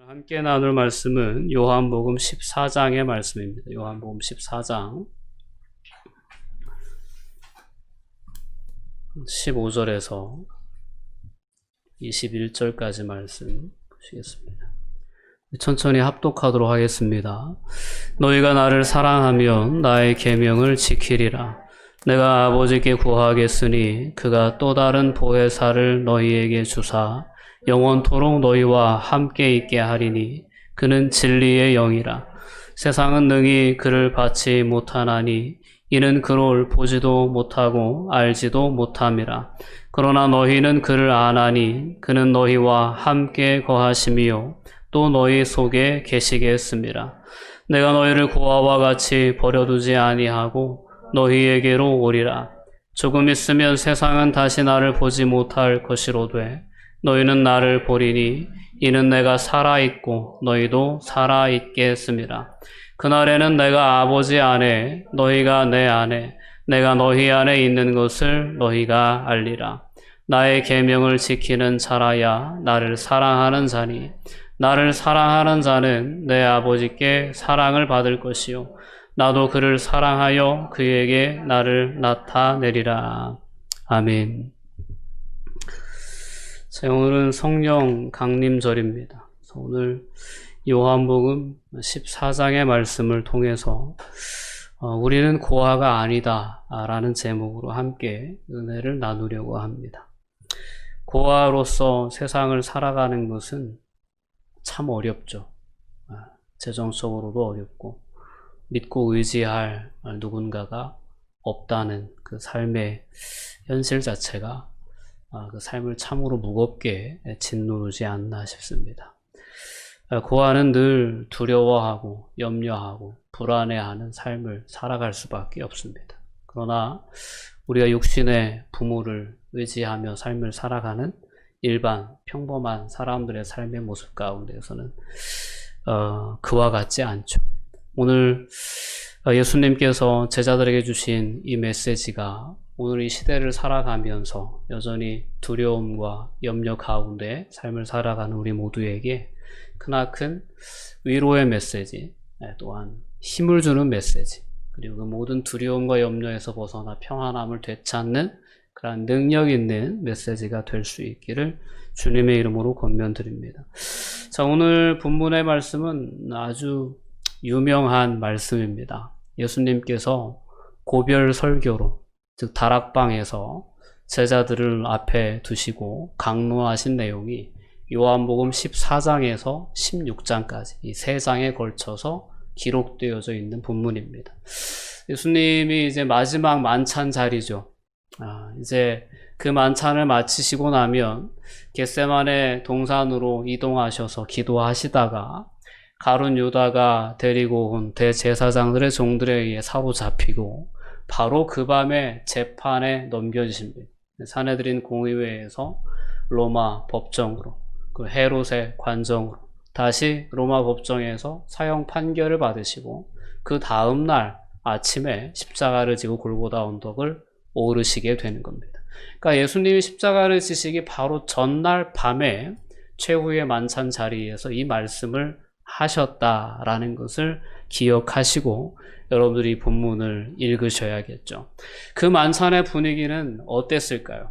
함께 나눌 말씀은 요한복음 14장의 말씀입니다. 요한복음 14장 15절에서 21절까지 말씀 보시겠습니다. 천천히 합독하도록 하겠습니다. 너희가 나를 사랑하면 나의 계명을 지키리라. 내가 아버지께 구하겠으니 그가 또 다른 보혜사를 너희에게 주사 영원토록 너희와 함께 있게 하리니 그는 진리의 영이라. 세상은 능히 그를 받지 못하나니 이는 그를 보지도 못하고 알지도 못함이라. 그러나 너희는 그를 아나니 그는 너희와 함께 거하심이요 또 너희 속에 계시겠습니다. 내가 너희를 고아와 같이 버려두지 아니하고 너희에게로 오리라. 조금 있으면 세상은 다시 나를 보지 못할 것이로되 너희는 나를 보리니 이는 내가 살아있고 너희도 살아있겠습니다. 그날에는 내가 아버지 안에 너희가 내 안에 내가 너희 안에 있는 것을 너희가 알리라. 나의 계명을 지키는 자라야 나를 사랑하는 자니 나를 사랑하는 자는 내 아버지께 사랑을 받을 것이요 나도 그를 사랑하여 그에게 나를 나타내리라. 아멘. 자, 오늘은 성령 강림절입니다. 오늘 요한복음 14장의 말씀을 통해서 우리는 고아가 아니다 라는 제목으로 함께 은혜를 나누려고 합니다. 고아로서 세상을 살아가는 것은 참 어렵죠. 재정적으로도 어렵고 믿고 의지할 누군가가 없다는 그 삶의 현실 자체가 그 삶을 참으로 무겁게 짓누르지 않나 싶습니다. 고아는 늘 두려워하고 염려하고 불안해하는 삶을 살아갈 수밖에 없습니다. 그러나 우리가 육신의 부모를 의지하며 삶을 살아가는 일반 평범한 사람들의 삶의 모습 가운데서는 그와 같지 않죠. 오늘 예수님께서 제자들에게 주신 이 메시지가 오늘 이 시대를 살아가면서 여전히 두려움과 염려 가운데 삶을 살아가는 우리 모두에게 크나큰 위로의 메시지, 또한 힘을 주는 메시지, 그리고 그 모든 두려움과 염려에서 벗어나 평안함을 되찾는 그런 능력 있는 메시지가 될 수 있기를 주님의 이름으로 권면드립니다. 자, 오늘 본문의 말씀은 아주 유명한 말씀입니다. 예수님께서 고별 설교로, 즉 다락방에서 제자들을 앞에 두시고 강론하신 내용이 요한복음 14장에서 16장까지 이 세 장에 걸쳐서 기록되어져 있는 본문입니다. 예수님이 이제 마지막 만찬 자리죠. 이제 그 만찬을 마치시고 나면 겟세마네 동산으로 이동하셔서 기도하시다가 가룟 유다가 데리고 온 대제사장들의 종들에 의해 사로잡히고 바로 그 밤에 재판에 넘겨지십니다. 사내들인 공의회에서 로마 법정으로, 그 헤롯의 관정으로 다시 로마 법정에서 사형 판결을 받으시고 그 다음 날 아침에 십자가를 지고 골고다 언덕을 오르시게 되는 겁니다. 그러니까 예수님이 십자가를 지시기 바로 전날 밤에 최후의 만찬 자리에서 이 말씀을 하셨다라는 것을 기억하시고 여러분들이 본문을 읽으셔야겠죠. 그 만찬의 분위기는 어땠을까요?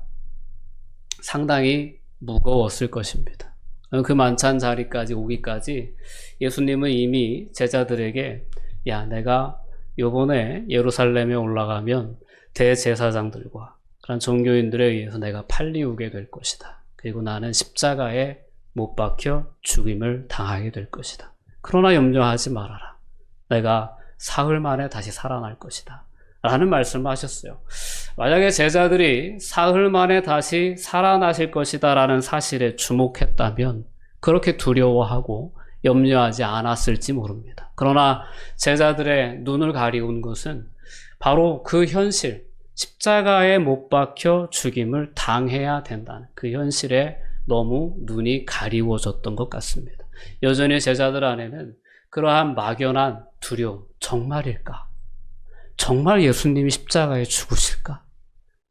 상당히 무거웠을 것입니다. 그 만찬 자리까지 오기까지 예수님은 이미 제자들에게 야, 내가 요번에 예루살렘에 올라가면 대제사장들과 그런 종교인들에 의해서 내가 팔리우게 될 것이다. 그리고 나는 십자가에 못 박혀 죽임을 당하게 될 것이다. 그러나 염려하지 말아라. 내가 사흘 만에 다시 살아날 것이다. 라는 말씀을 하셨어요. 만약에 제자들이 사흘 만에 다시 살아나실 것이다 라는 사실에 주목했다면 그렇게 두려워하고 염려하지 않았을지 모릅니다. 그러나 제자들의 눈을 가리운 것은 바로 그 현실, 십자가에 못 박혀 죽임을 당해야 된다는 그 현실에 너무 눈이 가리워졌던 것 같습니다. 여전히 제자들 안에는 그러한 막연한 두려움, 정말일까? 정말 예수님이 십자가에 죽으실까?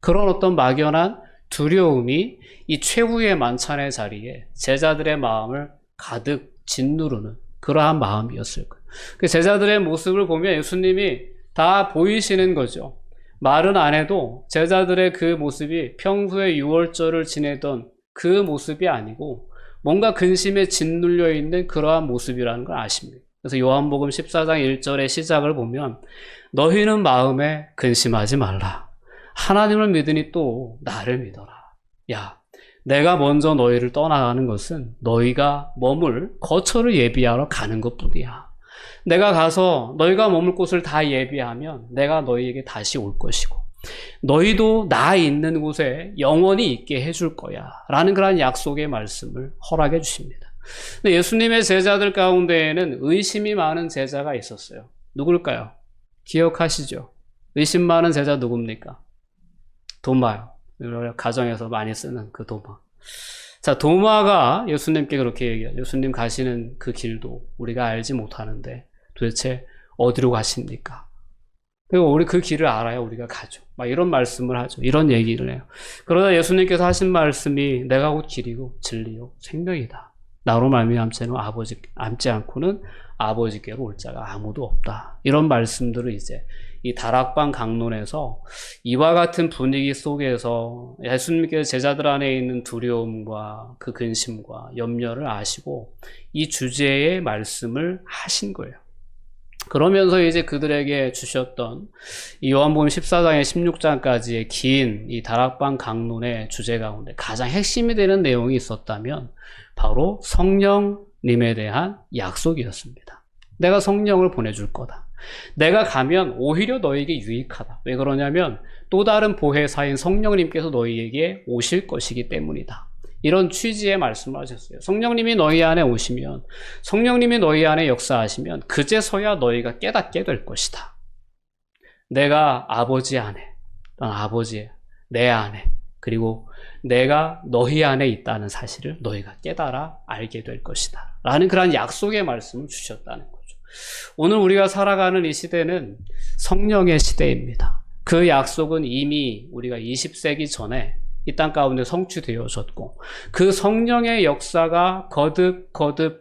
그런 어떤 막연한 두려움이 이 최후의 만찬의 자리에 제자들의 마음을 가득 짓누르는 그러한 마음이었을 거예요. 그 제자들의 모습을 보면 예수님이 다 보이시는 거죠. 말은 안 해도 제자들의 그 모습이 평소에 유월절을 지내던 그 모습이 아니고 뭔가 근심에 짓눌려 있는 그러한 모습이라는 걸 아십니다. 그래서 요한복음 14장 1절의 시작을 보면 너희는 마음에 근심하지 말라. 하나님을 믿으니 또 나를 믿어라. 야, 내가 먼저 너희를 떠나가는 것은 너희가 머물 거처를 예비하러 가는 것뿐이야. 내가 가서 너희가 머물 곳을 다 예비하면 내가 너희에게 다시 올 것이고 너희도 나 있는 곳에 영원히 있게 해줄 거야 라는 그런 약속의 말씀을 허락해 주십니다. 근데 예수님의 제자들 가운데에는 의심이 많은 제자가 있었어요. 누굴까요? 기억하시죠? 의심 많은 제자 누굽니까? 도마요. 가정에서 많이 쓰는 그 도마. 자, 도마가 예수님께 그렇게 얘기해요. 예수님 가시는 그 길도 우리가 알지 못하는데 도대체 어디로 가십니까? 그리고 우리 그 길을 알아야 우리가 가죠. 막 이런 말씀을 하죠. 이런 얘기를 해요. 그러다 예수님께서 하신 말씀이 내가 곧 길이고 진리요 생명이다. 나로 말미암지 않고는 아버지께로 올 자가 아무도 없다. 이런 말씀들을 이제 이 다락방 강론에서 이와 같은 분위기 속에서 예수님께서 제자들 안에 있는 두려움과 그 근심과 염려를 아시고 이 주제의 말씀을 하신 거예요. 그러면서 이제 그들에게 주셨던 이 요한복음 14장에 16장까지의 긴 이 다락방 강론의 주제 가운데 가장 핵심이 되는 내용이 있었다면 바로 성령님에 대한 약속이었습니다. 내가 성령을 보내줄 거다. 내가 가면 오히려 너에게 유익하다. 왜 그러냐면 또 다른 보혜사인 성령님께서 너희에게 오실 것이기 때문이다. 이런 취지의 말씀을 하셨어요. 성령님이 너희 안에 오시면, 성령님이 너희 안에 역사하시면 그제서야 너희가 깨닫게 될 것이다. 내가 아버지 안에, 아버지 내 안에, 그리고 내가 너희 안에 있다는 사실을 너희가 깨달아 알게 될 것이다. 라는 그런 약속의 말씀을 주셨다는 거죠. 오늘 우리가 살아가는 이 시대는 성령의 시대입니다. 그 약속은 이미 우리가 20세기 전에 이 땅 가운데 성취되어졌고 그 성령의 역사가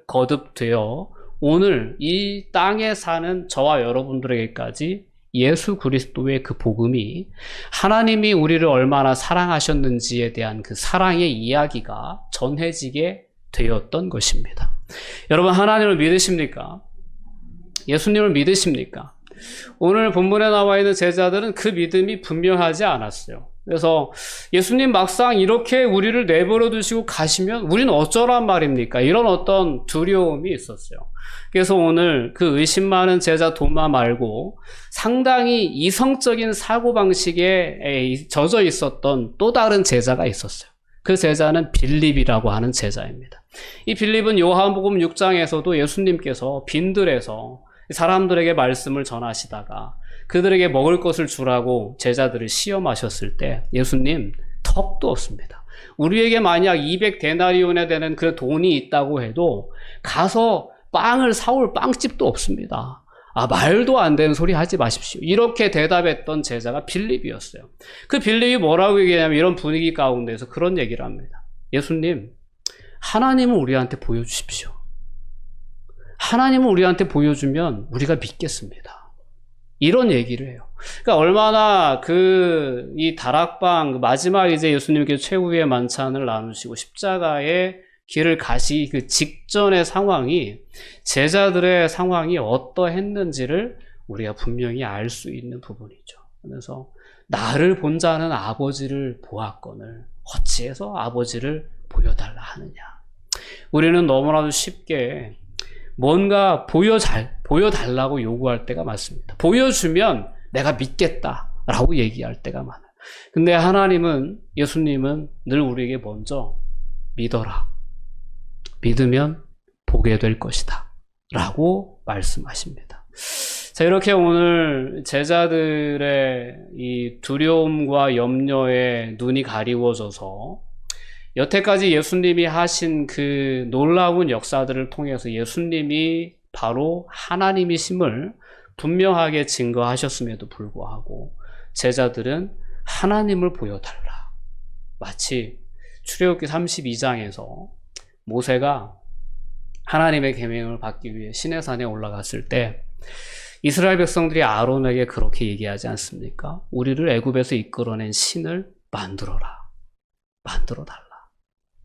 거듭되어 오늘 이 땅에 사는 저와 여러분들에게까지 예수 그리스도의 그 복음이 하나님이 우리를 얼마나 사랑하셨는지에 대한 그 사랑의 이야기가 전해지게 되었던 것입니다. 여러분 하나님을 믿으십니까? 예수님을 믿으십니까? 오늘 본문에 나와 있는 제자들은 그 믿음이 분명하지 않았어요. 그래서 예수님 막상 이렇게 우리를 내버려 두시고 가시면 우리는 어쩌란 말입니까? 이런 어떤 두려움이 있었어요. 그래서 오늘 그 의심 많은 제자 도마 말고 상당히 이성적인 사고방식에 젖어 있었던 또 다른 제자가 있었어요. 그 제자는 빌립이라고 하는 제자입니다. 이 빌립은 요한복음 6장에서도 예수님께서 빈들에서 사람들에게 말씀을 전하시다가 그들에게 먹을 것을 주라고 제자들을 시험하셨을 때 예수님 턱도 없습니다. 우리에게 만약 200데나리온에 되는 그 돈이 있다고 해도 가서 빵을 사올 빵집도 없습니다. 말도 안 되는 소리 하지 마십시오. 이렇게 대답했던 제자가 빌립이었어요. 그 빌립이 뭐라고 얘기하냐면 이런 분위기 가운데서 그런 얘기를 합니다. 예수님, 하나님을 우리한테 보여주십시오. 하나님을 우리한테 보여주면 우리가 믿겠습니다. 이런 얘기를 해요. 그러니까 얼마나 이 다락방 마지막 이제 예수님께서 최후의 만찬을 나누시고 십자가의 길을 가시기 그 직전의 상황이 제자들의 상황이 어떠했는지를 우리가 분명히 알 수 있는 부분이죠. 그래서 나를 본 자는 아버지를 보았거늘 어찌해서 아버지를 보여달라 하느냐. 우리는 너무나도 쉽게 뭔가 보여달라고 요구할 때가 많습니다. 보여주면 내가 믿겠다라고 얘기할 때가 많아요. 근데 하나님은, 예수님은 늘 우리에게 먼저 믿어라. 믿으면 보게 될 것이다. 라고 말씀하십니다. 자, 이렇게 오늘 제자들의 이 두려움과 염려에 눈이 가리워져서 여태까지 예수님이 하신 그 놀라운 역사들을 통해서 예수님이 바로 하나님이심을 분명하게 증거하셨음에도 불구하고 제자들은 하나님을 보여달라. 마치 출애굽기 32장에서 모세가 하나님의 계명을 받기 위해 시내산에 올라갔을 때 이스라엘 백성들이 아론에게 그렇게 얘기하지 않습니까? 우리를 애굽에서 이끌어낸 신을 만들어라. 만들어 달라.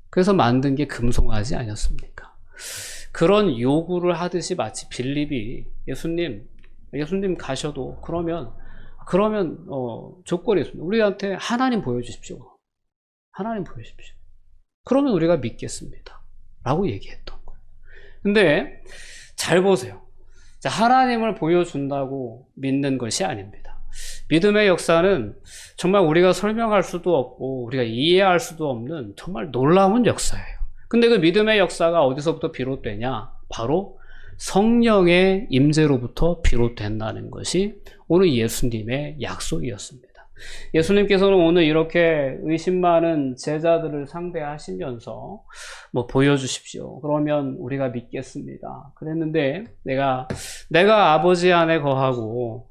그래서 만든 게 금송아지 아니었습니까? 그런 요구를 하듯이 마치 빌립이 예수님 가셔도 그러면 조건이 있습니다. 우리한테 하나님 보여주십시오. 하나님 보여주십시오. 그러면 우리가 믿겠습니다. 라고 얘기했던 거예요. 근데 잘 보세요. 자, 하나님을 보여준다고 믿는 것이 아닙니다. 믿음의 역사는 정말 우리가 설명할 수도 없고 우리가 이해할 수도 없는 정말 놀라운 역사예요. 근데 그 믿음의 역사가 어디서부터 비롯되냐? 바로 성령의 임재로부터 비롯된다는 것이 오늘 예수님의 약속이었습니다. 예수님께서는 오늘 이렇게 의심 많은 제자들을 상대하시면서 보여주십시오. 그러면 우리가 믿겠습니다. 그랬는데 내가 아버지 안에 거하고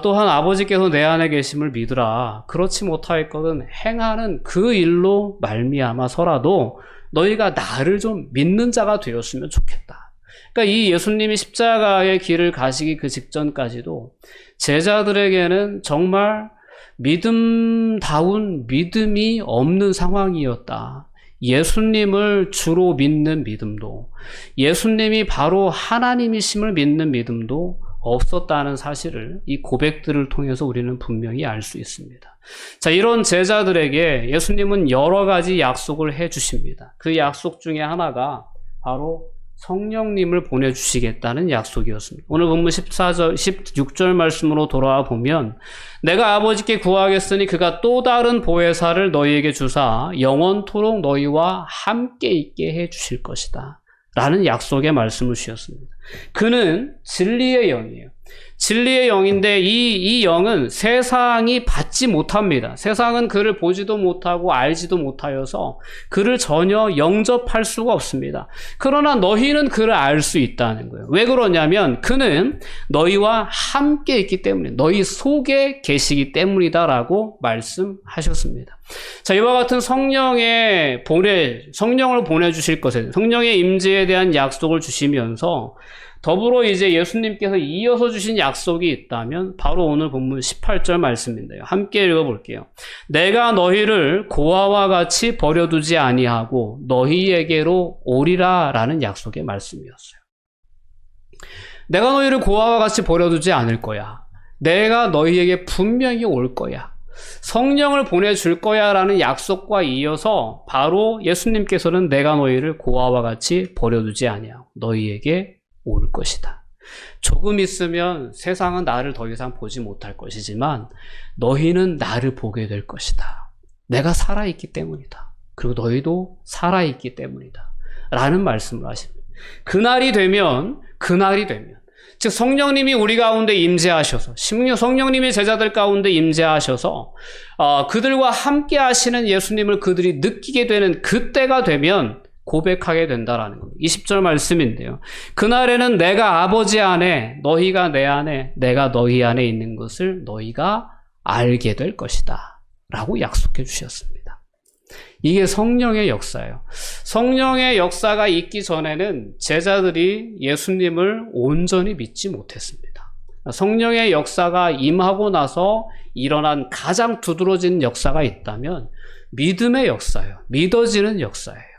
또한 아버지께서 내 안에 계심을 믿으라. 그렇지 못하였거든 행하는 그 일로 말미암아서라도 너희가 나를 좀 믿는 자가 되었으면 좋겠다. 그러니까 이 예수님이 십자가의 길을 가시기 그 직전까지도 제자들에게는 정말 믿음다운 믿음이 없는 상황이었다. 예수님을 주로 믿는 믿음도, 예수님이 바로 하나님이심을 믿는 믿음도 없었다는 사실을 이 고백들을 통해서 우리는 분명히 알 수 있습니다. 자, 이런 제자들에게 예수님은 여러 가지 약속을 해 주십니다. 그 약속 중에 하나가 바로 성령님을 보내주시겠다는 약속이었습니다. 오늘 본문 16절 말씀으로 돌아와 보면 내가 아버지께 구하겠으니 그가 또 다른 보혜사를 너희에게 주사 영원토록 너희와 함께 있게 해 주실 것이다. 라는 약속의 말씀을 주셨습니다. 그는 진리의 영이에요. 진리의 영인데 이 영은 세상이 받지 못합니다. 세상은 그를 보지도 못하고 알지도 못하여서 그를 전혀 영접할 수가 없습니다. 그러나 너희는 그를 알 수 있다는 거예요. 왜 그러냐면 그는 너희와 함께 있기 때문에 너희 속에 계시기 때문이다라고 말씀하셨습니다. 자, 이와 같은 성령을 보내주실 것에 성령의 임재에 대한 약속을 주시면서 더불어 이제 예수님께서 이어서 주신 약속이 있다면 바로 오늘 본문 18절 말씀인데요. 함께 읽어볼게요. 내가 너희를 고아와 같이 버려두지 아니하고 너희에게로 오리라 라는 약속의 말씀이었어요. 내가 너희를 고아와 같이 버려두지 않을 거야. 내가 너희에게 분명히 올 거야. 성령을 보내줄 거야 라는 약속과 이어서 바로 예수님께서는 내가 너희를 고아와 같이 버려두지 아니하고 너희에게 올 것이다. 조금 있으면 세상은 나를 더 이상 보지 못할 것이지만 너희는 나를 보게 될 것이다. 내가 살아있기 때문이다. 그리고 너희도 살아있기 때문이다. 라는 말씀을 하십니다. 그날이 되면 즉 성령님이 우리 가운데 임재하셔서 성령님이 제자들 가운데 임재하셔서 그들과 함께 하시는 예수님을 그들이 느끼게 되는 그때가 되면 고백하게 된다라는 겁니다. 20절 말씀인데요. 그날에는 내가 아버지 안에 너희가 내 안에 내가 너희 안에 있는 것을 너희가 알게 될 것이다 라고 약속해 주셨습니다. 이게 성령의 역사예요. 성령의 역사가 있기 전에는 제자들이 예수님을 온전히 믿지 못했습니다. 성령의 역사가 임하고 나서 일어난 가장 두드러진 역사가 있다면 믿음의 역사예요. 믿어지는 역사예요.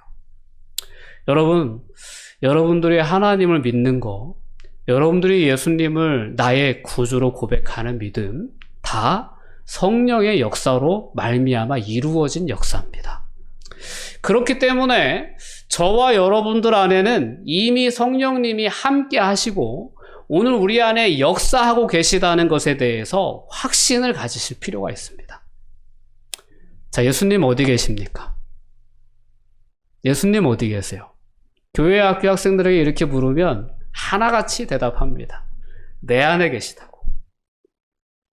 여러분들이 하나님을 믿는 거, 여러분들이 예수님을 나의 구주로 고백하는 믿음, 다 성령의 역사로 말미암아 이루어진 역사입니다. 그렇기 때문에 저와 여러분들 안에는 이미 성령님이 함께 하시고 오늘 우리 안에 역사하고 계시다는 것에 대해서 확신을 가지실 필요가 있습니다. 자, 예수님 어디 계십니까? 예수님 어디 계세요? 교회 학교 학생들에게 이렇게 물으면 하나같이 대답합니다. 내 안에 계시다고.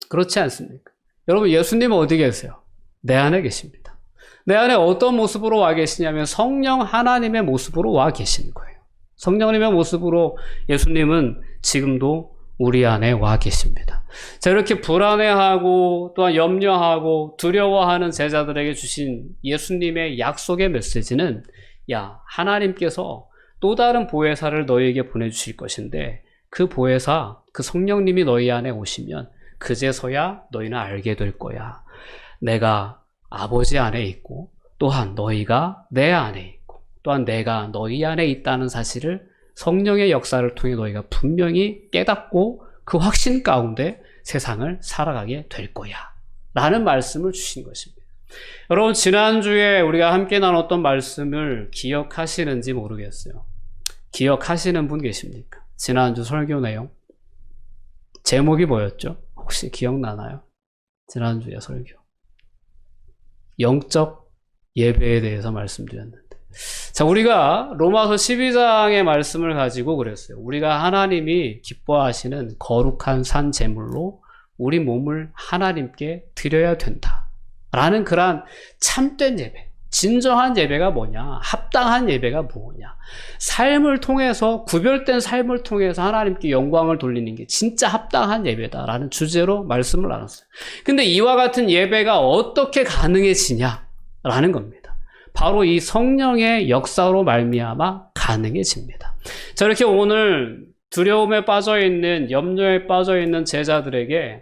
그렇지 않습니까? 여러분, 예수님 어디 계세요? 내 안에 계십니다. 내 안에 어떤 모습으로 와 계시냐면 성령 하나님의 모습으로 와 계시는 거예요. 성령님의 모습으로 예수님은 지금도 우리 안에 와 계십니다. 자, 이렇게 불안해하고 또한 염려하고 두려워하는 제자들에게 주신 예수님의 약속의 메시지는 야, 하나님께서 또 다른 보혜사를 너희에게 보내주실 것인데 그 보혜사, 그 성령님이 너희 안에 오시면 그제서야 너희는 알게 될 거야. 내가 아버지 안에 있고 또한 너희가 내 안에 있고 또한 내가 너희 안에 있다는 사실을 성령의 역사를 통해 너희가 분명히 깨닫고 그 확신 가운데 세상을 살아가게 될 거야 라는 말씀을 주신 것입니다. 여러분, 지난주에 우리가 함께 나눴던 말씀을 기억하시는지 모르겠어요. 기억하시는 분 계십니까? 지난주 설교 내용 제목이 뭐였죠? 혹시 기억나나요? 지난주에 설교 영적 예배에 대해서 말씀드렸는데, 자, 우리가 로마서 12장의 말씀을 가지고 그랬어요. 우리가 하나님이 기뻐하시는 거룩한 산 제물로 우리 몸을 하나님께 드려야 된다 라는 그러한 참된 예배, 진정한 예배가 뭐냐, 합당한 예배가 뭐냐, 삶을 통해서, 구별된 삶을 통해서 하나님께 영광을 돌리는 게 진짜 합당한 예배다라는 주제로 말씀을 나눴어요. 근데 이와 같은 예배가 어떻게 가능해지냐라는 겁니다. 바로 이 성령의 역사로 말미암아 가능해집니다. 자, 이렇게 오늘 두려움에 빠져있는, 염려에 빠져있는 제자들에게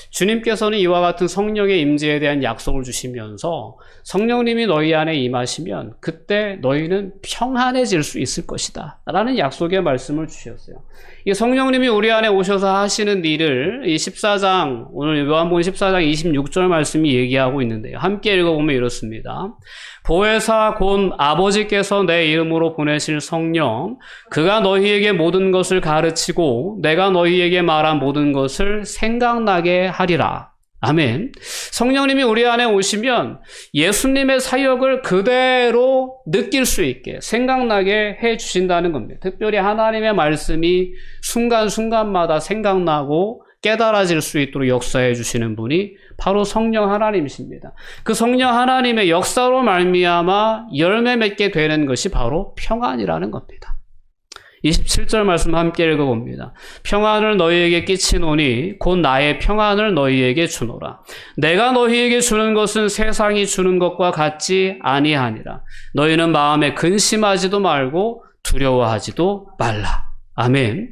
주님께서는 이와 같은 성령의 임재에 대한 약속을 주시면서 성령님이 너희 안에 임하시면 그때 너희는 평안해질 수 있을 것이다 라는 약속의 말씀을 주셨어요. 이 성령님이 우리 안에 오셔서 하시는 일을 이 14장, 오늘 요한복음 14장 26절 말씀이 얘기하고 있는데요. 함께 읽어보면 이렇습니다. 보혜사 곧 아버지께서 내 이름으로 보내실 성령, 그가 너희에게 모든 것을 가르치고 내가 너희에게 말한 모든 것을 생각나게 하리라. 아멘. 성령님이 우리 안에 오시면 예수님의 사역을 그대로 느낄 수 있게 생각나게 해 주신다는 겁니다. 특별히 하나님의 말씀이 순간순간마다 생각나고 깨달아질 수 있도록 역사해 주시는 분이 바로 성령 하나님이십니다. 그 성령 하나님의 역사로 말미암아 열매 맺게 되는 것이 바로 평안이라는 겁니다. 27절 말씀 함께 읽어봅니다. 평안을 너희에게 끼치노니 곧 나의 평안을 너희에게 주노라. 내가 너희에게 주는 것은 세상이 주는 것과 같지 아니하니라. 너희는 마음에 근심하지도 말고 두려워하지도 말라. 아멘.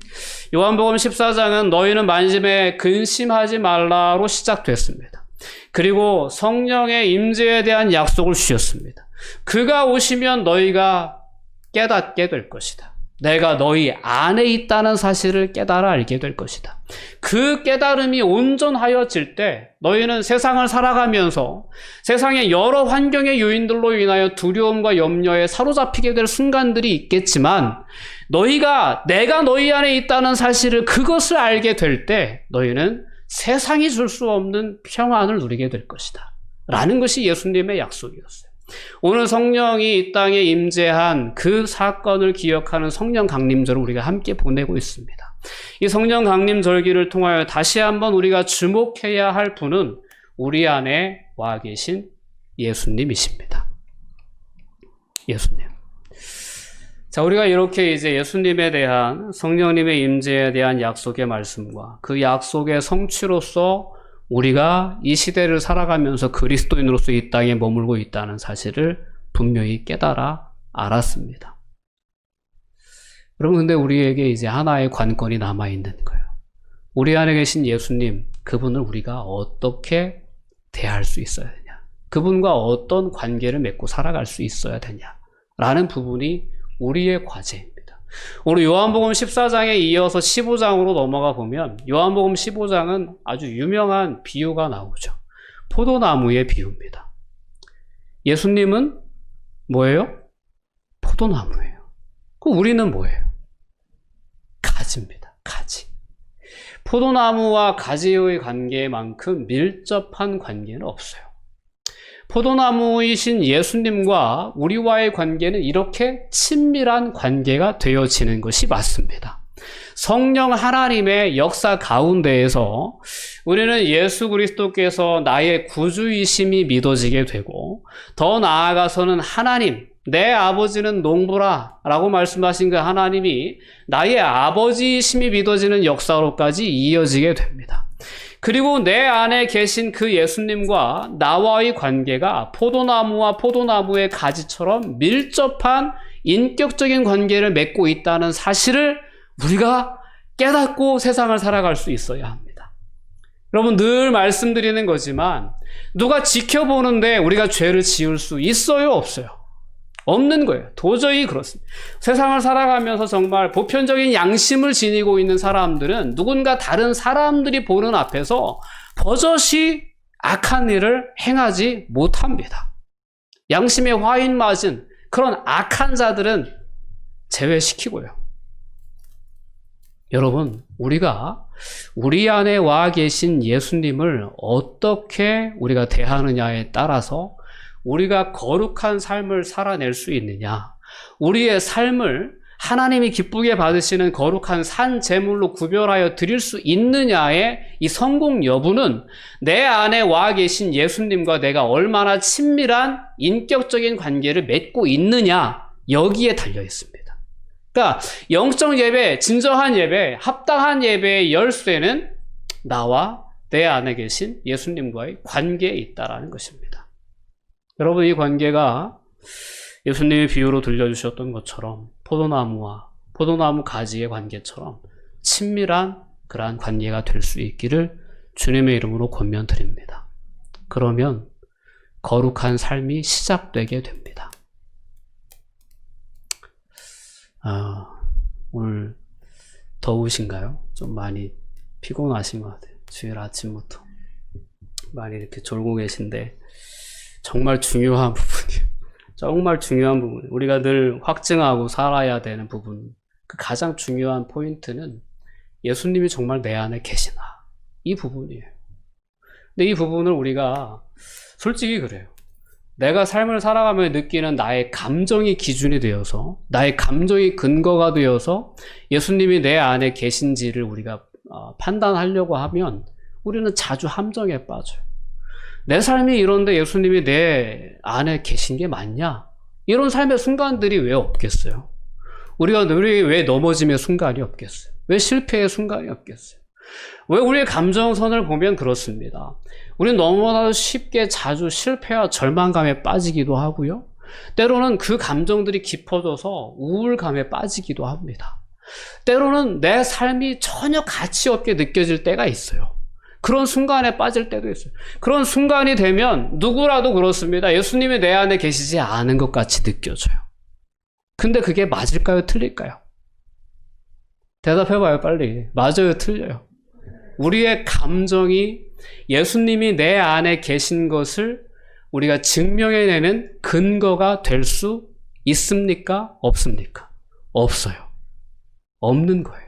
요한복음 14장은 너희는 만심에 근심하지 말라로 시작됐습니다. 그리고 성령의 임재에 대한 약속을 주셨습니다. 그가 오시면 너희가 깨닫게 될 것이다. 내가 너희 안에 있다는 사실을 깨달아 알게 될 것이다. 그 깨달음이 온전하여질 때 너희는 세상을 살아가면서 세상의 여러 환경의 요인들로 인하여 두려움과 염려에 사로잡히게 될 순간들이 있겠지만 내가 너희 안에 있다는 사실을, 그것을 알게 될 때 너희는 세상이 줄 수 없는 평안을 누리게 될 것이다 라는 것이 예수님의 약속이었어요. 오늘 성령이 이 땅에 임재한 그 사건을 기억하는 성령 강림절을 우리가 함께 보내고 있습니다. 이 성령 강림절기를 통하여 다시 한번 우리가 주목해야 할 분은 우리 안에 와 계신 예수님이십니다. 예수님. 자, 우리가 이렇게 이제 예수님에 대한, 성령님의 임재에 대한 약속의 말씀과 그 약속의 성취로서 우리가 이 시대를 살아가면서 그리스도인으로서 이 땅에 머물고 있다는 사실을 분명히 깨달아 알았습니다. 여러분, 근데 우리에게 이제 하나의 관건이 남아있는 거예요. 우리 안에 계신 예수님, 그분을 우리가 어떻게 대할 수 있어야 되냐, 그분과 어떤 관계를 맺고 살아갈 수 있어야 되냐라는 부분이 우리의 과제입니다. 오늘 요한복음 14장에 이어서 15장으로 넘어가 보면 요한복음 15장은 아주 유명한 비유가 나오죠. 포도나무의 비유입니다. 예수님은 뭐예요? 포도나무예요. 그럼 우리는 뭐예요? 가지입니다. 가지. 포도나무와 가지의 관계만큼 밀접한 관계는 없어요. 포도나무이신 예수님과 우리와의 관계는 이렇게 친밀한 관계가 되어지는 것이 맞습니다. 성령 하나님의 역사 가운데에서 우리는 예수 그리스도께서 나의 구주이심이 믿어지게 되고, 더 나아가서는 하나님, 내 아버지는 농부라 라고 말씀하신 그 하나님이 나의 아버지이심이 믿어지는 역사로까지 이어지게 됩니다. 그리고 내 안에 계신 그 예수님과 나와의 관계가 포도나무와 포도나무의 가지처럼 밀접한 인격적인 관계를 맺고 있다는 사실을 우리가 깨닫고 세상을 살아갈 수 있어야 합니다. 여러분, 늘 말씀드리는 거지만 누가 지켜보는데 우리가 죄를 지을 수 있어요, 없어요? 없는 거예요. 도저히 그렇습니다. 세상을 살아가면서 정말 보편적인 양심을 지니고 있는 사람들은 누군가 다른 사람들이 보는 앞에서 버젓이 악한 일을 행하지 못합니다. 양심에 화인 맞은 그런 악한 자들은 제외시키고요. 여러분, 우리가 우리 안에 와 계신 예수님을 어떻게 우리가 대하느냐에 따라서 우리가 거룩한 삶을 살아낼 수 있느냐, 우리의 삶을 하나님이 기쁘게 받으시는 거룩한 산 제물로 구별하여 드릴 수 있느냐의 이 성공 여부는 내 안에 와 계신 예수님과 내가 얼마나 친밀한 인격적인 관계를 맺고 있느냐, 여기에 달려 있습니다. 그러니까 영적 예배, 진정한 예배, 합당한 예배의 열쇠는 나와 내 안에 계신 예수님과의 관계에 있다라는 것입니다. 여러분, 이 관계가 예수님의 비유로 들려주셨던 것처럼 포도나무와 포도나무 가지의 관계처럼 친밀한 그러한 관계가 될 수 있기를 주님의 이름으로 권면드립니다. 그러면 거룩한 삶이 시작되게 됩니다. 오늘 더우신가요? 좀 많이 피곤하신 것 같아요. 주일 아침부터 많이 이렇게 졸고 계신데 정말 중요한 부분이에요. 정말 중요한 부분. 우리가 늘 확증하고 살아야 되는 부분. 그 가장 중요한 포인트는 예수님이 정말 내 안에 계시나, 이 부분이에요. 근데 이 부분을 우리가 솔직히 그래요. 내가 삶을 살아가며 느끼는 나의 감정이 기준이 되어서, 나의 감정이 근거가 되어서 예수님이 내 안에 계신지를 우리가 판단하려고 하면 우리는 자주 함정에 빠져요. 내 삶이 이런데 예수님이 내 안에 계신 게 맞냐? 이런 삶의 순간들이 왜 없겠어요? 우리 왜 넘어짐의 순간이 없겠어요? 왜 실패의 순간이 없겠어요? 왜 우리의 감정선을 보면 그렇습니다. 우리는 너무나도 쉽게 자주 실패와 절망감에 빠지기도 하고요. 때로는 그 감정들이 깊어져서 우울감에 빠지기도 합니다. 때로는 내 삶이 전혀 가치 없게 느껴질 때가 있어요. 그런 순간에 빠질 때도 있어요. 그런 순간이 되면 누구라도 그렇습니다. 예수님이 내 안에 계시지 않은 것 같이 느껴져요. 근데 그게 맞을까요? 틀릴까요? 대답해봐요, 빨리. 맞아요, 틀려요? 우리의 감정이 예수님이 내 안에 계신 것을 우리가 증명해내는 근거가 될 수 있습니까? 없습니까? 없어요. 없는 거예요.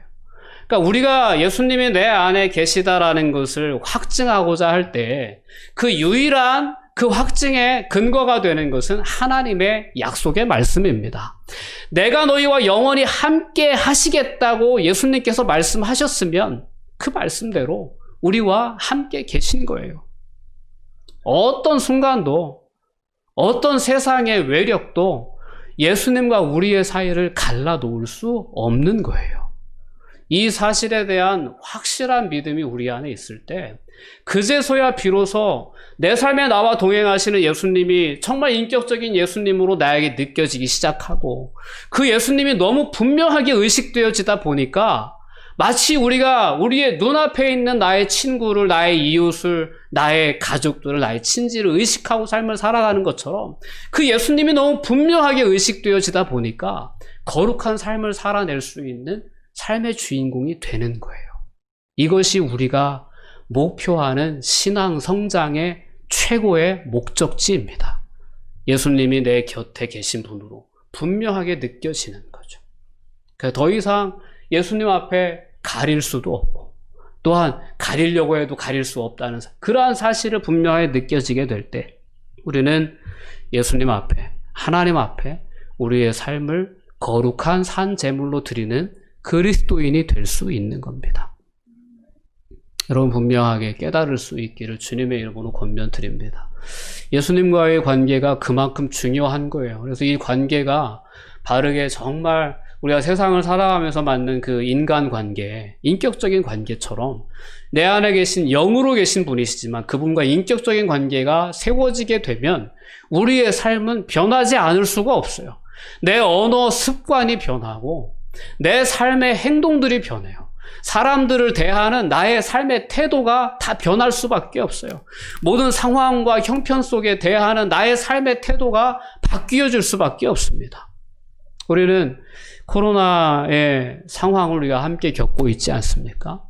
그러니까 우리가 예수님이 내 안에 계시다라는 것을 확증하고자 할 때 그 유일한 그 확증의 근거가 되는 것은 하나님의 약속의 말씀입니다. 내가 너희와 영원히 함께 하시겠다고 예수님께서 말씀하셨으면 그 말씀대로 우리와 함께 계신 거예요. 어떤 순간도, 어떤 세상의 외력도 예수님과 우리의 사이를 갈라놓을 수 없는 거예요. 이 사실에 대한 확실한 믿음이 우리 안에 있을 때 그제서야 비로소 내 삶에 나와 동행하시는 예수님이 정말 인격적인 예수님으로 나에게 느껴지기 시작하고, 그 예수님이 너무 분명하게 의식되어지다 보니까 마치 우리가 우리의 눈앞에 있는 나의 친구를, 나의 이웃을, 나의 가족들을, 나의 친지를 의식하고 삶을 살아가는 것처럼 그 예수님이 너무 분명하게 의식되어지다 보니까 거룩한 삶을 살아낼 수 있는 삶의 주인공이 되는 거예요. 이것이 우리가 목표하는 신앙 성장의 최고의 목적지입니다. 예수님이 내 곁에 계신 분으로 분명하게 느껴지는 거죠. 더 이상 예수님 앞에 가릴 수도 없고, 또한 가리려고 해도 가릴 수 없다는 그러한 사실을 분명하게 느껴지게 될 때 우리는 예수님 앞에, 하나님 앞에 우리의 삶을 거룩한 산 제물로 드리는 그리스도인이 될 수 있는 겁니다. 여러분, 분명하게 깨달을 수 있기를 주님의 이름으로 권면드립니다. 예수님과의 관계가 그만큼 중요한 거예요. 그래서 이 관계가 바르게 정말 우리가 세상을 살아가면서 맞는 그 인간관계, 인격적인 관계처럼 내 안에 계신 영으로 계신 분이시지만 그분과 인격적인 관계가 세워지게 되면 우리의 삶은 변하지 않을 수가 없어요. 내 언어 습관이 변하고 내 삶의 행동들이 변해요. 사람들을 대하는 나의 삶의 태도가 다 변할 수밖에 없어요. 모든 상황과 형편 속에 대하는 나의 삶의 태도가 바뀌어질 수밖에 없습니다. 우리는 코로나의 상황을 우리가 함께 겪고 있지 않습니까?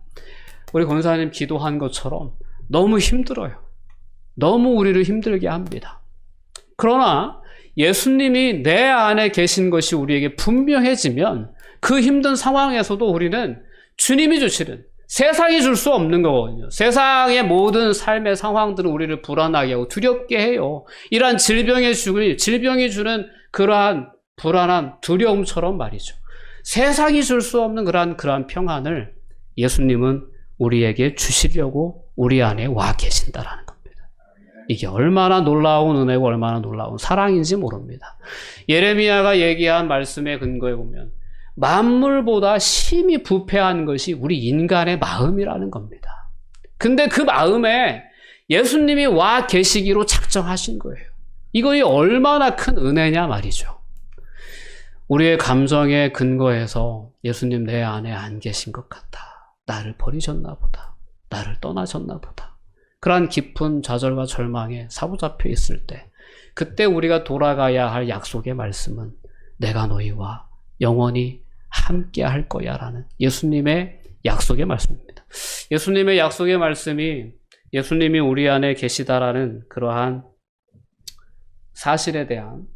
우리 권사님 기도한 것처럼 너무 힘들어요. 너무 우리를 힘들게 합니다. 그러나 예수님이 내 안에 계신 것이 우리에게 분명해지면 그 힘든 상황에서도 우리는 주님이 주시는, 세상이 줄 수 없는 거거든요. 세상의 모든 삶의 상황들은 우리를 불안하게 하고 두렵게 해요. 이러한 질병이 주는 그러한 불안한 두려움처럼 말이죠. 세상이 줄 수 없는 그러한 평안을 예수님은 우리에게 주시려고 우리 안에 와 계신다라는 겁니다. 이게 얼마나 놀라운 은혜고 얼마나 놀라운 사랑인지 모릅니다. 예레미야가 얘기한 말씀의 근거에 보면 만물보다 심히 부패한 것이 우리 인간의 마음이라는 겁니다. 근데 그 마음에 예수님이 와 계시기로 작정하신 거예요. 이것이 얼마나 큰 은혜냐 말이죠. 우리의 감정의 근거에서 예수님 내 안에 안 계신 것 같다. 나를 버리셨나 보다. 나를 떠나셨나 보다. 그러한 깊은 좌절과 절망에 사로잡혀 있을 때, 그때 우리가 돌아가야 할 약속의 말씀은 내가 너희와 영원히 함께 할 거야 라는 예수님의 약속의 말씀입니다. 예수님의 약속의 말씀이 예수님이 우리 안에 계시다라는 그러한 사실에 대한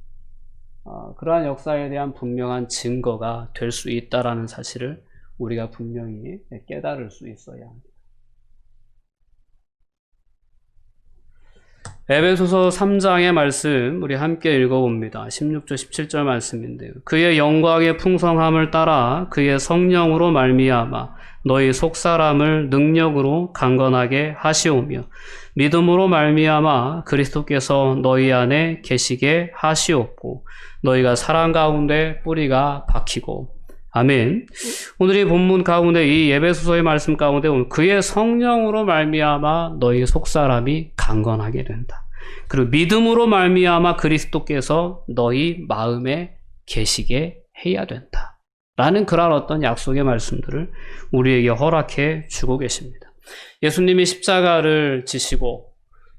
그러한 역사에 대한 분명한 증거가 될 수 있다라는 사실을 우리가 분명히 깨달을 수 있어야 합니다. 에베소서 3장의 말씀 우리 함께 읽어봅니다. 16절 17절 말씀인데요. 그의 영광의 풍성함을 따라 그의 성령으로 말미암아 너희 속사람을 능력으로 강건하게 하시오며 믿음으로 말미암아 그리스도께서 너희 안에 계시게 하시옵고 너희가 사랑 가운데 뿌리가 박히고. 아멘. 오늘 이 본문 가운데 이 에베소서의 말씀 가운데 그의 성령으로 말미암아 너희 속사람이 강건하게 된다. 그리고 믿음으로 말미암아 그리스도께서 너희 마음에 계시게 해야 된다. 라는 그런 어떤 약속의 말씀들을 우리에게 허락해 주고 계십니다. 예수님이 십자가를 지시고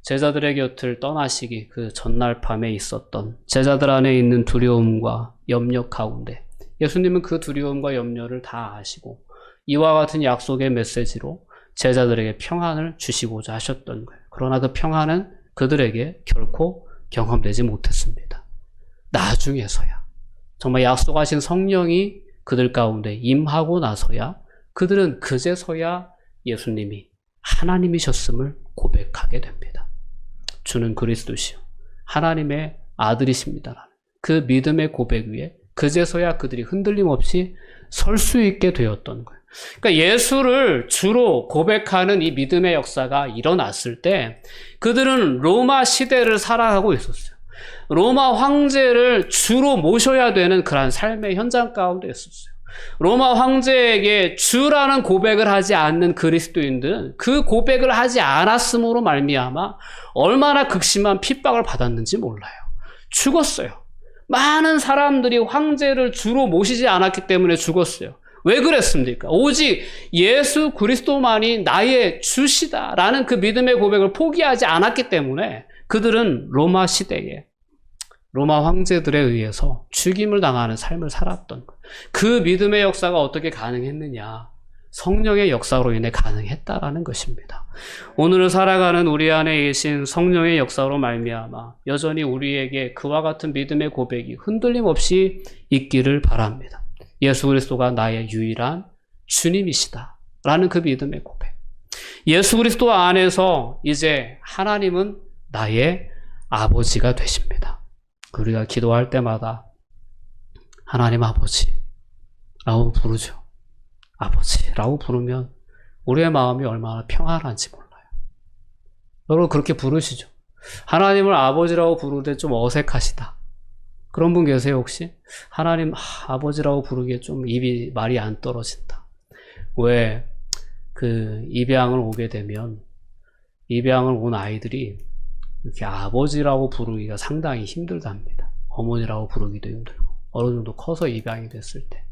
제자들의 곁을 떠나시기 그 전날 밤에 있었던 제자들 안에 있는 두려움과 염려 가운데 예수님은 그 두려움과 염려를 다 아시고 이와 같은 약속의 메시지로 제자들에게 평안을 주시고자 하셨던 거예요. 그러나 그 평안은 그들에게 결코 경험되지 못했습니다. 나중에서야 정말 약속하신 성령이 그들 가운데 임하고 나서야 그들은 그제서야 예수님이 하나님이셨음을 고백하게 됩니다. 주는 그리스도시요 하나님의 아들이십니다라는 그 믿음의 고백 위에 그제서야 그들이 흔들림 없이 설 수 있게 되었던 거예요. 그러니까 예수를 주로 고백하는 이 믿음의 역사가 일어났을 때 그들은 로마 시대를 살아가고 있었어요. 로마 황제를 주로 모셔야 되는 그런 삶의 현장 가운데 있었어요. 로마 황제에게 주라는 고백을 하지 않는 그리스도인들은 그 고백을 하지 않았음으로 말미암아 얼마나 극심한 핍박을 받았는지 몰라요. 죽었어요. 많은 사람들이 황제를 주로 모시지 않았기 때문에 죽었어요. 왜 그랬습니까? 오직 예수 그리스도만이 나의 주시다라는 그 믿음의 고백을 포기하지 않았기 때문에 그들은 로마 시대에 로마 황제들에 의해서 죽임을 당하는 삶을 살았던 거예요. 그 믿음의 역사가 어떻게 가능했느냐? 성령의 역사로 인해 가능했다라는 것입니다. 오늘을 살아가는 우리 안에 계신 성령의 역사로 말미암아 여전히 우리에게 그와 같은 믿음의 고백이 흔들림 없이 있기를 바랍니다. 예수 그리스도가 나의 유일한 주님이시다라는 그 믿음의 고백. 예수 그리스도 안에서 이제 하나님은 나의 아버지가 되십니다. 우리가 기도할 때마다 하나님 아버지라고 부르죠. 아버지라고 부르면 우리의 마음이 얼마나 평안한지 몰라요. 여러분 그렇게 부르시죠. 하나님을 아버지라고 부를 때 좀 어색하시다. 그런 분 계세요 혹시? 하나님 아버지라고 부르기에 좀 입이 말이 안 떨어진다. 왜? 그 입양을 오게 되면 입양을 온 아이들이 이렇게 아버지라고 부르기가 상당히 힘들답니다. 어머니라고 부르기도 힘들고. 어느 정도 커서 입양이 됐을 때.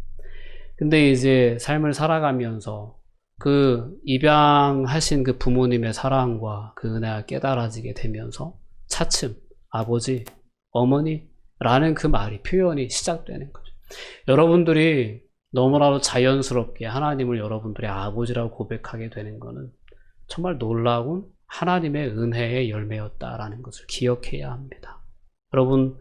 근데 이제 삶을 살아가면서 그 입양하신 그 부모님의 사랑과 그 은혜가 깨달아지게 되면서 차츰 아버지, 어머니라는 그 말이 표현이 시작되는 거죠. 여러분들이 너무나도 자연스럽게 하나님을 여러분들의 아버지라고 고백하게 되는 것은 정말 놀라운 하나님의 은혜의 열매였다라는 것을 기억해야 합니다. 여러분,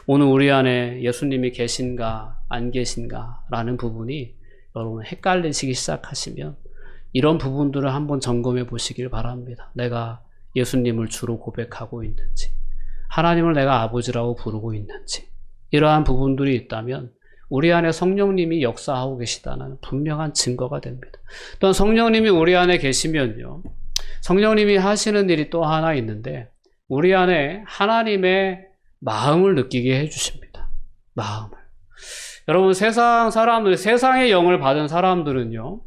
오늘 우리 안에 예수님이 계신가 안 계신가 라는 부분이 여러분 헷갈리시기 시작하시면 이런 부분들을 한번 점검해 보시길 바랍니다. 내가 예수님을 주로 고백하고 있는지, 하나님을 내가 아버지라고 부르고 있는지, 이러한 부분들이 있다면 우리 안에 성령님이 역사하고 계시다는 분명한 증거가 됩니다. 또한 성령님이 우리 안에 계시면요, 성령님이 하시는 일이 또 하나 있는데 우리 안에 하나님의 마음을 느끼게 해주십니다. 마음을. 여러분, 세상 사람들, 세상의 영을 받은 사람들은요,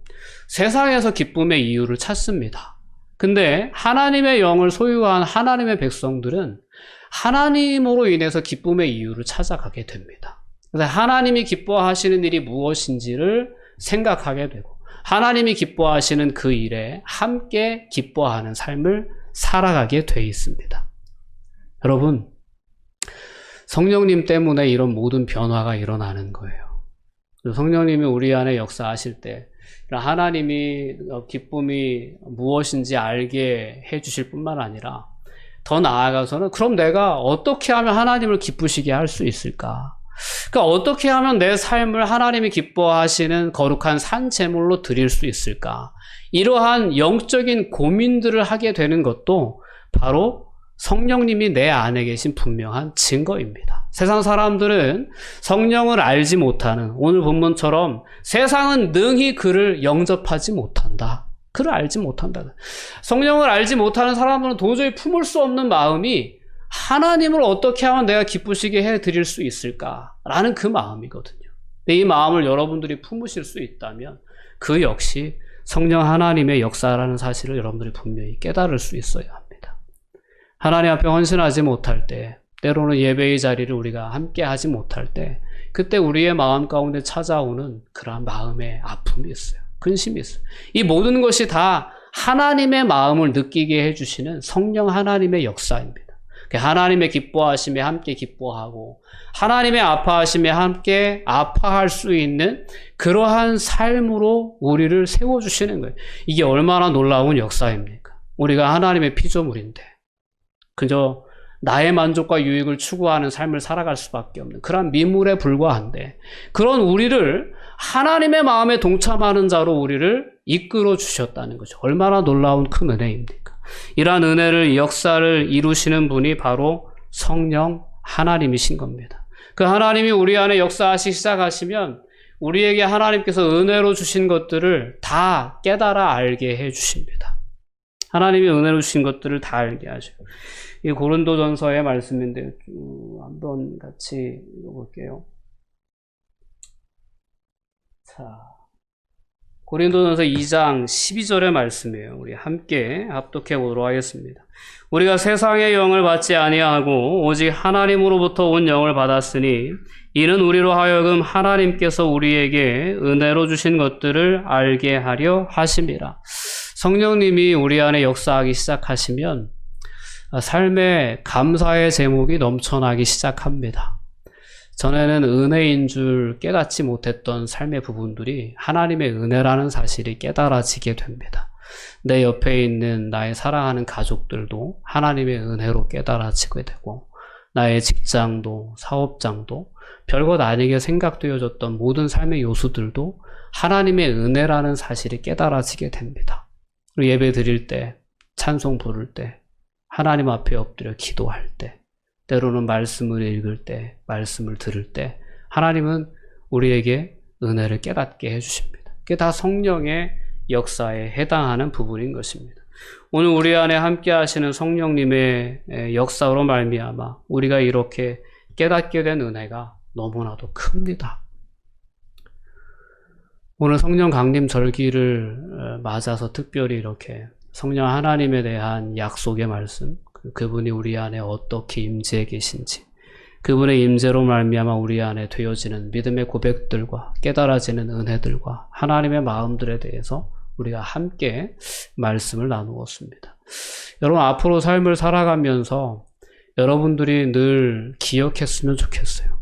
세상에서 기쁨의 이유를 찾습니다. 근데 하나님의 영을 소유한 하나님의 백성들은 하나님으로 인해서 기쁨의 이유를 찾아가게 됩니다. 그래서 하나님이 기뻐하시는 일이 무엇인지를 생각하게 되고 하나님이 기뻐하시는 그 일에 함께 기뻐하는 삶을 살아가게 돼 있습니다. 여러분, 성령님 때문에 이런 모든 변화가 일어나는 거예요. 성령님이 우리 안에 역사하실 때 하나님이 기쁨이 무엇인지 알게 해주실 뿐만 아니라 더 나아가서는 그럼 내가 어떻게 하면 하나님을 기쁘시게 할 수 있을까? 그러니까 어떻게 하면 내 삶을 하나님이 기뻐하시는 거룩한 산제물로 드릴 수 있을까? 이러한 영적인 고민들을 하게 되는 것도 바로 성령님이 내 안에 계신 분명한 증거입니다. 세상 사람들은 성령을 알지 못하는, 오늘 본문처럼 세상은 능히 그를 영접하지 못한다. 그를 알지 못한다. 성령을 알지 못하는 사람들은 도저히 품을 수 없는 마음이 하나님을 어떻게 하면 내가 기쁘시게 해드릴 수 있을까라는 그 마음이거든요. 이 마음을 여러분들이 품으실 수 있다면 그 역시 성령 하나님의 역사라는 사실을 여러분들이 분명히 깨달을 수 있어야 합니다. 하나님 앞에 헌신하지 못할 때, 때로는 예배의 자리를 우리가 함께 하지 못할 때, 그때 우리의 마음 가운데 찾아오는 그러한 마음의 아픔이 있어요. 근심이 있어요. 이 모든 것이 다 하나님의 마음을 느끼게 해주시는 성령 하나님의 역사입니다. 하나님의 기뻐하심에 함께 기뻐하고 하나님의 아파하심에 함께 아파할 수 있는 그러한 삶으로 우리를 세워주시는 거예요. 이게 얼마나 놀라운 역사입니까? 우리가 하나님의 피조물인데 그저 나의 만족과 유익을 추구하는 삶을 살아갈 수밖에 없는 그런 미물에 불과한데, 그런 우리를 하나님의 마음에 동참하는 자로 우리를 이끌어 주셨다는 거죠. 얼마나 놀라운 큰 은혜입니까? 이러한 은혜를, 역사를 이루시는 분이 바로 성령 하나님이신 겁니다. 그 하나님이 우리 안에 역사하시기 시작하시면 우리에게 하나님께서 은혜로 주신 것들을 다 깨달아 알게 해 주십니다. 하나님이 은혜로 주신 것들을 다 알게 하셔요. 이 고린도전서의 말씀인데 한번 같이 읽어볼게요. 자, 고린도전서 2장 12절의 말씀이에요. 우리 함께 합독해 보도록 하겠습니다. 우리가 세상의 영을 받지 아니하고 오직 하나님으로부터 온 영을 받았으니 이는 우리로 하여금 하나님께서 우리에게 은혜로 주신 것들을 알게 하려 하심이라. 성령님이 우리 안에 역사하기 시작하시면 삶의 감사의 제목이 넘쳐나기 시작합니다. 전에는 은혜인 줄 깨닫지 못했던 삶의 부분들이 하나님의 은혜라는 사실이 깨달아지게 됩니다. 내 옆에 있는 나의 사랑하는 가족들도 하나님의 은혜로 깨달아지게 되고, 나의 직장도 사업장도 별것 아니게 생각되어졌던 모든 삶의 요소들도 하나님의 은혜라는 사실이 깨달아지게 됩니다. 그리고 예배 드릴 때, 찬송 부를 때, 하나님 앞에 엎드려 기도할 때, 때로는 말씀을 읽을 때, 말씀을 들을 때 하나님은 우리에게 은혜를 깨닫게 해주십니다. 그게 다 성령의 역사에 해당하는 부분인 것입니다. 오늘 우리 안에 함께 하시는 성령님의 역사로 말미암아 우리가 이렇게 깨닫게 된 은혜가 너무나도 큽니다. 오늘 성령 강림 절기를 맞아서 특별히 이렇게 성령 하나님에 대한 약속의 말씀, 그분이 우리 안에 어떻게 임재해 계신지, 그분의 임재로 말미암아 우리 안에 되어지는 믿음의 고백들과 깨달아지는 은혜들과 하나님의 마음들에 대해서 우리가 함께 말씀을 나누었습니다. 여러분, 앞으로 삶을 살아가면서 여러분들이 늘 기억했으면 좋겠어요.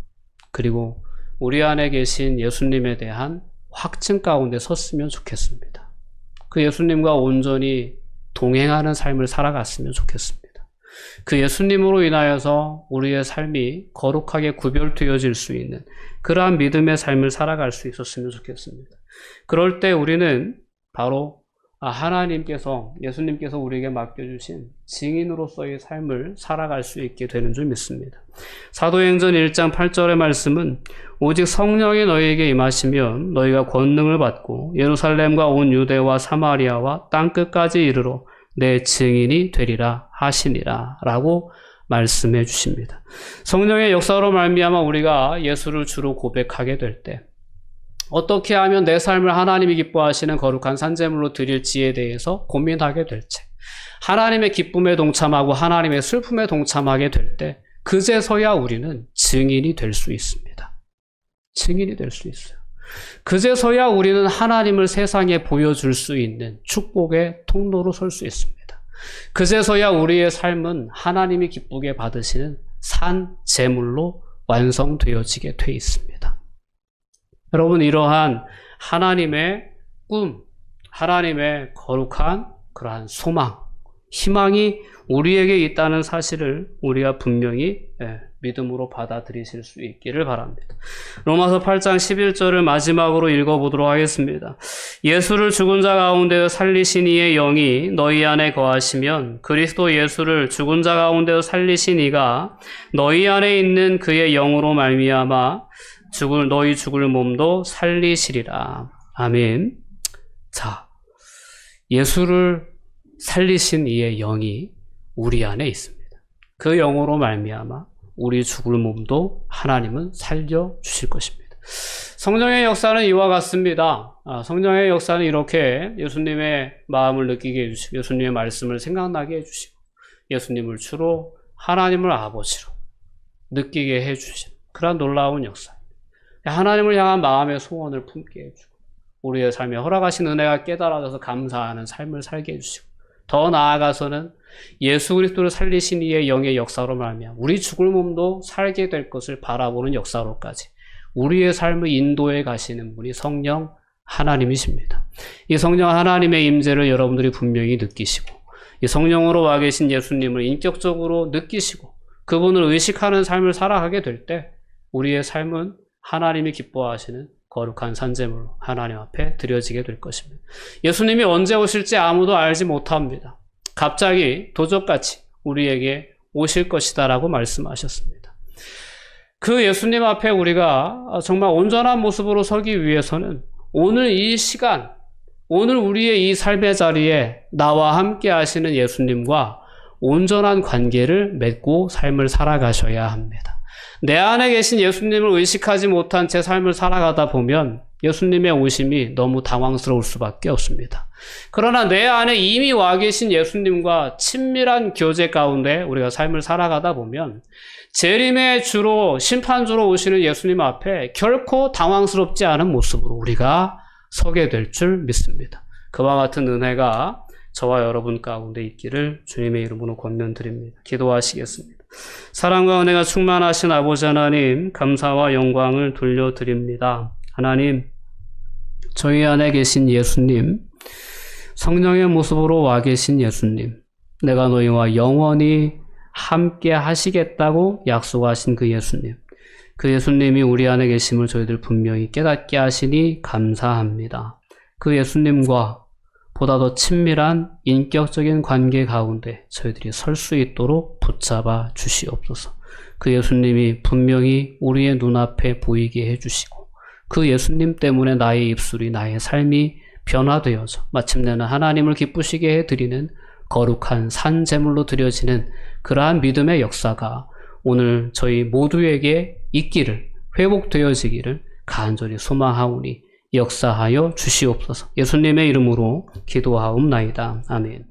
그리고 우리 안에 계신 예수님에 대한 확증 가운데 섰으면 좋겠습니다. 그 예수님과 온전히 동행하는 삶을 살아갔으면 좋겠습니다. 그 예수님으로 인하여서 우리의 삶이 거룩하게 구별되어질 수 있는 그러한 믿음의 삶을 살아갈 수 있었으면 좋겠습니다. 그럴 때 우리는 바로 하나님께서, 예수님께서 우리에게 맡겨주신 증인으로서의 삶을 살아갈 수 있게 되는 줄 믿습니다. 사도행전 1장 8절의 말씀은 오직 성령이 너희에게 임하시면 너희가 권능을 받고 예루살렘과 온 유대와 사마리아와 땅끝까지 이르러 내 증인이 되리라 하시니라 라고 말씀해 주십니다. 성령의 역사로 말미암아 우리가 예수를 주로 고백하게 될 때 어떻게 하면 내 삶을 하나님이 기뻐하시는 거룩한 산제물로 드릴지에 대해서 고민하게 될 때, 하나님의 기쁨에 동참하고 하나님의 슬픔에 동참하게 될 때 그제서야 우리는 증인이 될 수 있습니다. 증인이 될 수 있어요. 그제서야 우리는 하나님을 세상에 보여줄 수 있는 축복의 통로로 설 수 있습니다. 그제서야 우리의 삶은 하나님이 기쁘게 받으시는 산 제물로 완성되어지게 돼 있습니다. 여러분, 이러한 하나님의 꿈, 하나님의 거룩한 그러한 소망, 희망이 우리에게 있다는 사실을 우리가 분명히 믿음으로 받아들이실 수 있기를 바랍니다. 로마서 8장 11절을 마지막으로 읽어보도록 하겠습니다. 예수를 죽은 자 가운데서 살리신 이의 영이 너희 안에 거하시면 그리스도 예수를 죽은 자 가운데서 살리신 이가 너희 안에 있는 그의 영으로 말미암아 너희 죽을 몸도 살리시리라. 아멘. 자, 예수를 살리신 이의 영이 우리 안에 있습니다. 그 영으로 말미암아 우리 죽을 몸도 하나님은 살려주실 것입니다. 성령의 역사는 이와 같습니다. 성령의 역사는 이렇게 예수님의 마음을 느끼게 해주시고 예수님의 말씀을 생각나게 해주시고 예수님을 주로 하나님을 아버지로 느끼게 해주신 그런 놀라운 역사입니다. 하나님을 향한 마음의 소원을 품게 해주고 우리의 삶에 허락하신 은혜가 깨달아져서 감사하는 삶을 살게 해주시고 더 나아가서는 예수 그리스도를 살리신 이의 영의 역사로 말미암아 우리 죽을 몸도 살게 될 것을 바라보는 역사로까지 우리의 삶을 인도해 가시는 분이 성령 하나님이십니다. 이 성령 하나님의 임재를 여러분들이 분명히 느끼시고 이 성령으로 와 계신 예수님을 인격적으로 느끼시고 그분을 의식하는 삶을 살아가게 될 때 우리의 삶은 하나님이 기뻐하시는 거룩한 산제물로 하나님 앞에 드려지게 될 것입니다. 예수님이 언제 오실지 아무도 알지 못합니다. 갑자기 도적같이 우리에게 오실 것이다 라고 말씀하셨습니다. 그 예수님 앞에 우리가 정말 온전한 모습으로 서기 위해서는 오늘 이 시간, 오늘 우리의 이 삶의 자리에 나와 함께 하시는 예수님과 온전한 관계를 맺고 삶을 살아가셔야 합니다. 내 안에 계신 예수님을 의식하지 못한 제 삶을 살아가다 보면 예수님의 오심이 너무 당황스러울 수밖에 없습니다. 그러나 내 안에 이미 와 계신 예수님과 친밀한 교제 가운데 우리가 삶을 살아가다 보면 재림의 주로 심판주로 오시는 예수님 앞에 결코 당황스럽지 않은 모습으로 우리가 서게 될 줄 믿습니다. 그와 같은 은혜가 저와 여러분 가운데 있기를 주님의 이름으로 권면드립니다. 기도하시겠습니다. 사랑과 은혜가 충만하신 아버지 하나님, 감사와 영광을 돌려드립니다. 하나님, 저희 안에 계신 예수님, 성령의 모습으로 와 계신 예수님, 내가 너희와 영원히 함께 하시겠다고 약속하신 그 예수님, 그 예수님이 우리 안에 계심을 저희들 분명히 깨닫게 하시니 감사합니다. 그 예수님과 보다 더 친밀한 인격적인 관계 가운데 저희들이 설 수 있도록 붙잡아 주시옵소서. 그 예수님이 분명히 우리의 눈앞에 보이게 해주시고 그 예수님 때문에 나의 입술이 나의 삶이 변화되어져 마침내는 하나님을 기쁘시게 해드리는 거룩한 산제물로 드려지는 그러한 믿음의 역사가 오늘 저희 모두에게 있기를 회복되어지기를 간절히 소망하오니 역사하여 주시옵소서. 예수님의 이름으로 기도하옵나이다. 아멘.